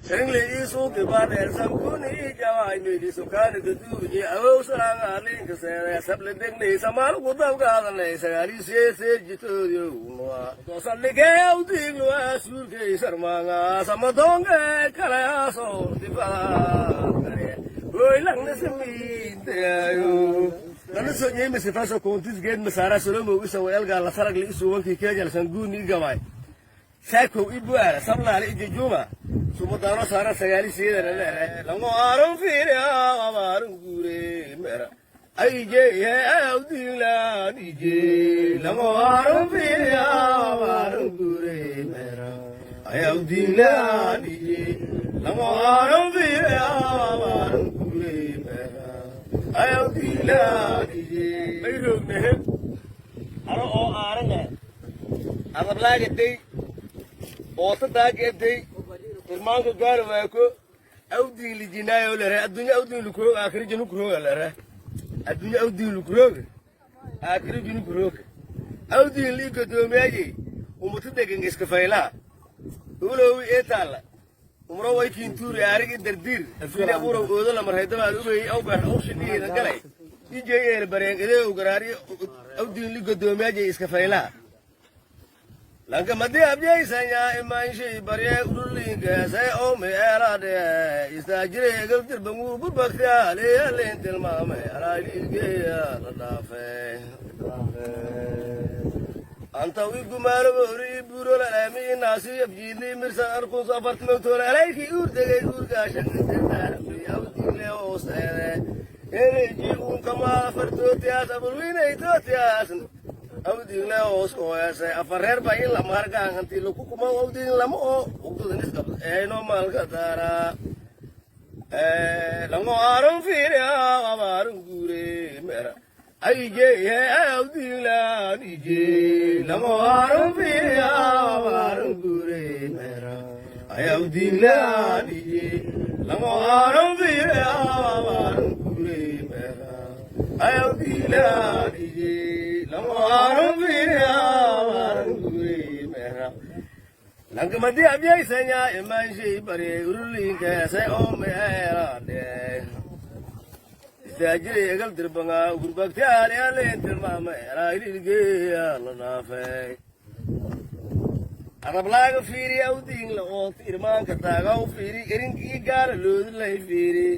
Sengli isu kibane samkuni jawai mili sukani ketuji au seranga ling kesere sable dengni samal kudam kadane sagari se jitu yunwa dosan lige auding wa surge sarmanga samadonge kala so dipa oi lang nesmi tayo nanu so nyeme se faso kontis gen masara solo usa welga la sarag li isu wanki kejal sanguni gawai sako ibuara samla li juma sumudano sara sagali sida la lango arum fira amarum gure mera aije ye audila dije lango arum fira amarum gure mera audila dije lango arum fira amarum gure mera audila dije ayrug ne aro o aranga adablaga dey oota daageday irmaanka gaar waako awdiin lijinaayo lere adduunya awdiin lukurooga aakhiri jinu kurooga lere adduunya awdiin lukurooga aakhiri jinu kurooga awdiin lii godoomiyaye umutu degengeska faylaa ulowi eetaalla umro waykiin tuuri aarigi dardiir afini abuurow oodo lamarhaydamaad ubeeyey awgaar awshinihiida galay ijeeyeer bareengadee ugaraari awdiin li godoomiyaye iska faylaa lanka madi abjeysanya imaanshi barye urulinka say ome elade istajire galtir bangu bubakta leelen tilmaame alaaligeya la dhaafe anta wigumaalo bori buro la aami naasi abjili mirsa arqus apartment la alayki urdegay urgaashan awdile oosere eleji un kama fartotias abulwinay totias awdin la oo say afareer ba in la marga hanti lu kuma awdin lama oo uqdan iska no malka dara lango arum fiira amarun gure mera aije ye awdin la dije lango arum fiira amarun gure mera awdin la dije lango arum fiira amarun gure mera awdin la dije lanka madi abjeysanya imaanshi bare urulinka say ome elade istajire egal dirbanga gurbagtaale aleen tilmaame erailigeya la dhaafe arablaaga fiiri awdiin la oota irmaanka taagaw fiiri erinkii gaara loodilay fiiri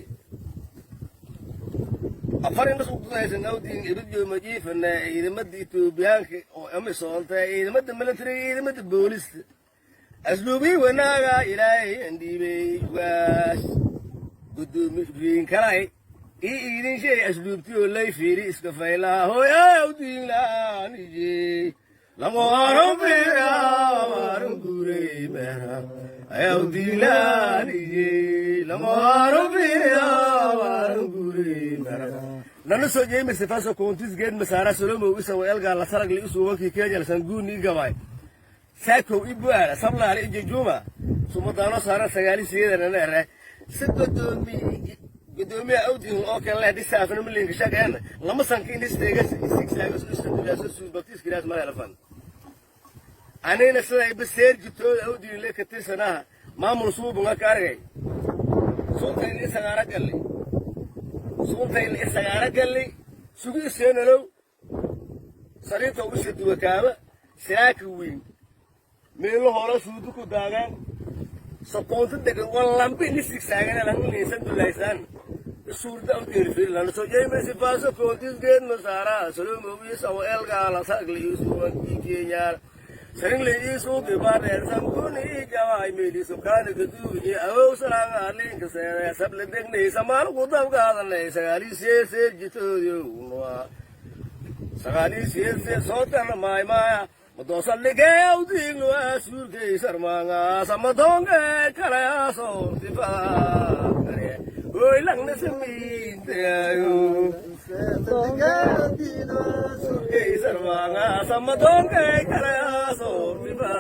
afarin suuqaysan awdiin ibadjo majiifana ciidamada Itoobiyaanka oo amisoonta ciidamada military ciidamada booliska asluubi wanaaga ilaahay andibay waas gudoomiyin kalay idin shay asluubti oo lay fiiri iska faylaa hooy awdiin laanije lamo arabira marun gure mera awdiin laanije lamo arabira marun gure mera nanu soo jeeyay sifaso kontis geed masara solomo isa weelga la sarag li isu wanki kejal sanguni gabay sako ibuara sabla li juma sumudano sara sagali sida lere gudoomi awdiin oo kale la dhisaafna milinka shaqeena lama sankiin isteega sigsaga soo suubatis kiras ma helfan anina sida biseer jito awdiin le ka tisanaha maamul suubunga kaargay sultan isagaara galli sugi seenalow sariinta ugu siduwa kaaba siyaaka weyn meelo hore suudu ku daagaan soqoonta degan wallambi nisigsaagana lagu leesan dulaysan suurda u tirfil lana soo jeeyay sifaaso kontis geed masara salomo wiisa oo elga la sagli isu wankiyeya sengli isu kibane samkuni jawai mili sukani ketuji au seranga ling kesere sable dengni samal kudam kadane sagali se jitu yunwa sagali se sotan mai maya dosan lige awding wa surge sarmanga samadonge kala so dipa oi lang nesmi tayo surge sarmanga samadonge kala so dipa